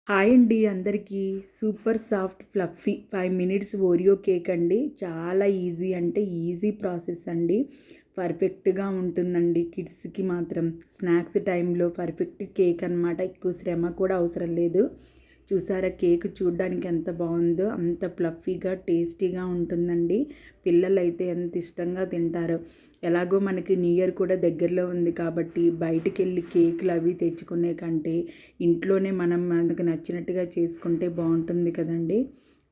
Hi అండి అందరికీ. Super soft fluffy 5 minutes Oreo cake అండి. చాలా ఈజీ అంటే ఈజీ ప్రాసెస్ అండి. పర్ఫెక్ట్గా ఉంటుందండి. కిడ్స్కి మాత్రం స్నాక్స్ టైంలో పర్ఫెక్ట్ కేక్ అనమాట. ఎక్కువ శ్రమ కూడా అవసరం లేదు. చూసారా కేక్ చూడడానికి ఎంత బాగుందో, అంత ఫ్లఫీగా టేస్టీగా ఉంటుందండి. పిల్లలైతే ఎంత ఇష్టంగా తింటారో. ఎలాగో మనకి న్యూ ఇయర్ కూడా దగ్గరలో ఉంది కాబట్టి బయటికి వెళ్ళి కేకులు అవి తెచ్చుకునే కంటే ఇంట్లోనే మనకు నచ్చినట్టుగా చేసుకుంటే బాగుంటుంది కదండి.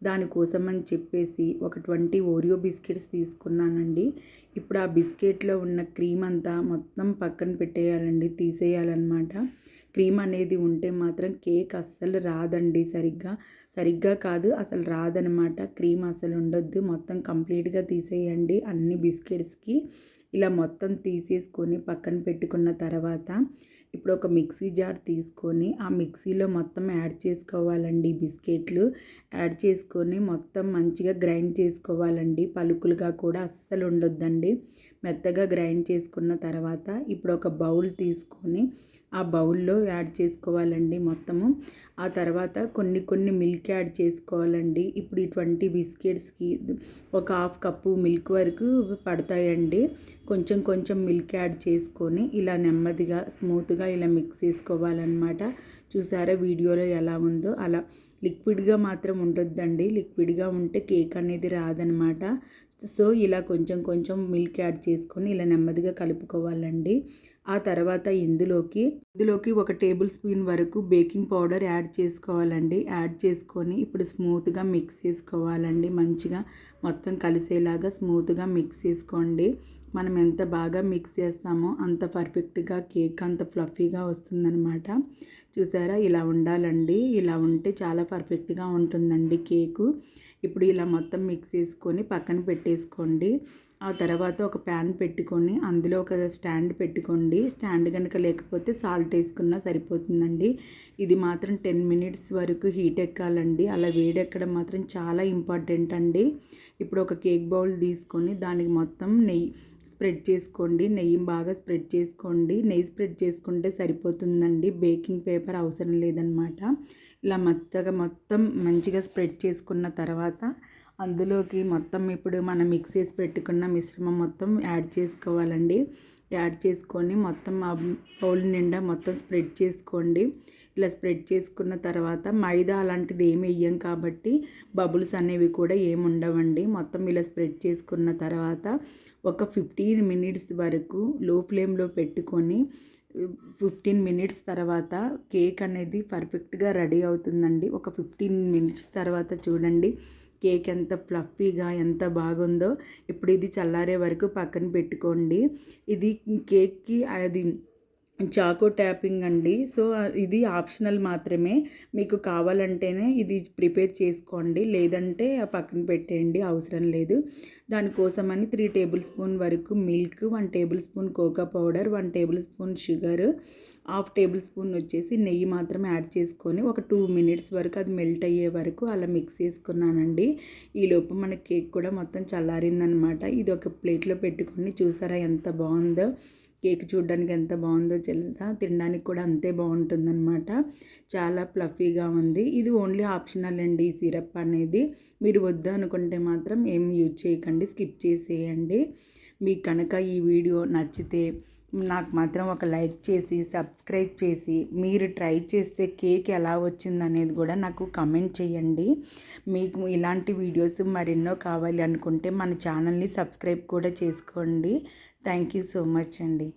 దానికోసం అని చెప్పేసి ఒక 20 ఓరియో బిస్కెట్స్ తీసుకున్నానండి. ఇప్పుడు ఆ బిస్కెట్లో ఉన్న క్రీమ్ అంతా మొత్తం పక్కన పెట్టేయాలండి, తీసేయాలన్నమాట. క్రీమ్ అనేది ఉంటే మాత్రం కేక్ అస్సలు రాదండి. సరిగ్గా కాదు, అసలు రాదనమాట. క్రీమ్ అసలు ఉండొద్దు. మొత్తం కంప్లీట్గా తీసేయండి అన్ని బిస్కెట్స్కి. ఇలా మొత్తం తీసేసుకొని పక్కన పెట్టుకున్న తర్వాత ఇప్పుడు ఒక మిక్సీ జార్ తీసుకొని ఆ మిక్సీలో మొత్తం యాడ్ చేసుకోవాలండి. బిస్కెట్లు యాడ్ చేసుకొని మొత్తం మంచిగా గ్రైండ్ చేసుకోవాలండి. పలుకులుగా కూడా అస్సలు ఉండొద్దండి. మెత్తగా గ్రైండ్ చేసుకున్న తర్వాత ఇప్పుడు ఒక బౌల్ తీసుకొని ఆ బౌల్లో యాడ్ చేసుకోవాలండి మొత్తము. ఆ తర్వాత కొన్ని మిల్క్ యాడ్ చేసుకోవాలండి. ఇప్పుడు ఈ 20 బిస్కెట్స్కి ఒక హాఫ్ కప్పు మిల్క్ వరకు పడతాయండి. కొంచెం మిల్క్ యాడ్ చేసుకొని ఇలా నెమ్మదిగా స్మూత్గా ఇలా మిక్స్ చేసుకోవాలన్నమాట. చూసారా వీడియోలో ఎలా ఉందో అలా. లిక్విడ్గా మాత్రం ఉండొద్దండి. లిక్విడ్గా ఉంటే కేక్ అనేది రాదనమాట. సో ఇలా కొంచెం మిల్క్ యాడ్ చేసుకొని ఇలా నెమ్మదిగా కలుపుకోవాలండి. ఆ తర్వాత ఇందులోకి 1 టేబుల్ స్పూన్ వరకు బేకింగ్ పౌడర్ యాడ్ చేసుకోవాలండి. యాడ్ చేసుకొని ఇప్పుడు స్మూత్గా మిక్స్ చేసుకోవాలండి. మంచిగా మొత్తం కలిసేలాగా స్మూత్గా మిక్స్ చేసుకోండి. మనం ఎంత బాగా మిక్స్ చేస్తామో అంత పర్ఫెక్ట్గా కేక్ అంత ఫ్లఫీగా వస్తుందన్నమాట. చూసారా ఇలా ఉండాలండి. ఇలా ఉంటే చాలా పర్ఫెక్ట్గా ఉంటుందండి కేకు. ఇప్పుడు ఇలా మొత్తం మిక్స్ చేసుకొని పక్కన పెట్టేసుకోండి. ఆ తర్వాత ఒక ప్యాన్ పెట్టుకొని అందులో ఒక స్టాండ్ పెట్టుకోండి. స్టాండ్ కనుక లేకపోతే సాల్ట్ వేసుకున్నా సరిపోతుందండి. ఇది మాత్రం 10 మినిట్స్ వరకు హీట్ ఎక్కాలండి. అలా వేడెక్కడం మాత్రం చాలా ఇంపార్టెంట్ అండి. ఇప్పుడు ఒక కేక్ బౌల్ తీసుకొని దానికి మొత్తం నెయ్యి స్ప్రెడ్ చేసుకోండి. నెయ్యి బాగా స్ప్రెడ్ చేసుకోండి. నెయ్యి స్ప్రెడ్ చేసుకుంటే సరిపోతుందండి. బేకింగ్ పేపర్ అవసరం లేదనమాట. ఇలా మొత్తం మంచిగా స్ప్రెడ్ చేసుకున్న తర్వాత అందులోకి మొత్తం ఇప్పుడు మనం మిక్స్ చేసి పెట్టుకున్న మిశ్రమం మొత్తం యాడ్ చేసుకోవాలండి. యాడ్ చేసుకొని మొత్తం ఆ బౌల్ నిండా మొత్తం స్ప్రెడ్ చేసుకోండి. ఇలా స్ప్రెడ్ చేసుకున్న తర్వాత మైదా అలాంటిది ఏమి వేయం కాబట్టి బబుల్స్ అనేవి కూడా ఏమి ఉండవండి. మొత్తం ఇలా స్ప్రెడ్ చేసుకున్న తర్వాత ఒక 15 మినిట్స్ వరకు లో ఫ్లేమ్లో పెట్టుకొని 15 మినిట్స్ తర్వాత కేక్ అనేది పర్ఫెక్ట్గా రెడీ అవుతుందండి. ఒక 15 మినిట్స్ తర్వాత చూడండి కేక్ ఎంత ఫ్లఫీగా ఎంత బాగుందో. ఇప్పుడు ఇది చల్లారే వరకు పక్కన పెట్టుకోండి. ఇది కేక్కి అది చాకో ట్యాపింగ్ అండి. సో ఇది ఆప్షనల్ మాత్రమే. మీకు కావాలంటేనే ఇది ప్రిపేర్ చేసుకోండి, లేదంటే పక్కన పెట్టేయండి, అవసరం లేదు. దానికోసమని 3 టేబుల్ స్పూన్ వరకు milk, 1 tablespoon cocoa powder, 1 tablespoon sugar, half tablespoon వచ్చేసి నెయ్యి మాత్రం యాడ్ చేసుకొని ఒక 2 మినిట్స్ వరకు అది మెల్ట్ అయ్యే వరకు అలా మిక్స్ చేసుకున్నానండి. ఈలోపు మన కేక్ కూడా మొత్తం చల్లారిందనమాట. ఇది ఒక ప్లేట్లో పెట్టుకొని చూసారా ఎంత బాగుందో. కేక్ చూడడానికి ఎంత బాగుందో తెలుసా, తినడానికి కూడా అంతే బాగుంటుందన్నమాట. చాలా ఫ్లఫీగా ఉంది. ఇది ఓన్లీ ఆప్షనల్ అండి. ఈ సిరప్ అనేది మీరు వద్దు అనుకుంటే మాత్రం ఏం యూజ్ చేయకండి, స్కిప్ చేసేయండి. మీకు కనుక ఈ వీడియో నచ్చితే నాకు మాత్రం ఒక లైక్ చేసి సబ్స్క్రైబ్ చేసి మీరు ట్రై చేస్తే కేక్ ఎలా వచ్చిందనేది కూడా నాకు కమెంట్ చేయండి. మీకు ఇలాంటి వీడియోస్ మరెన్నో కావాలి అనుకుంటే మన ఛానల్ని సబ్స్క్రైబ్ కూడా చేసుకోండి. థ్యాంక్ యూ సో మచ్ అండి.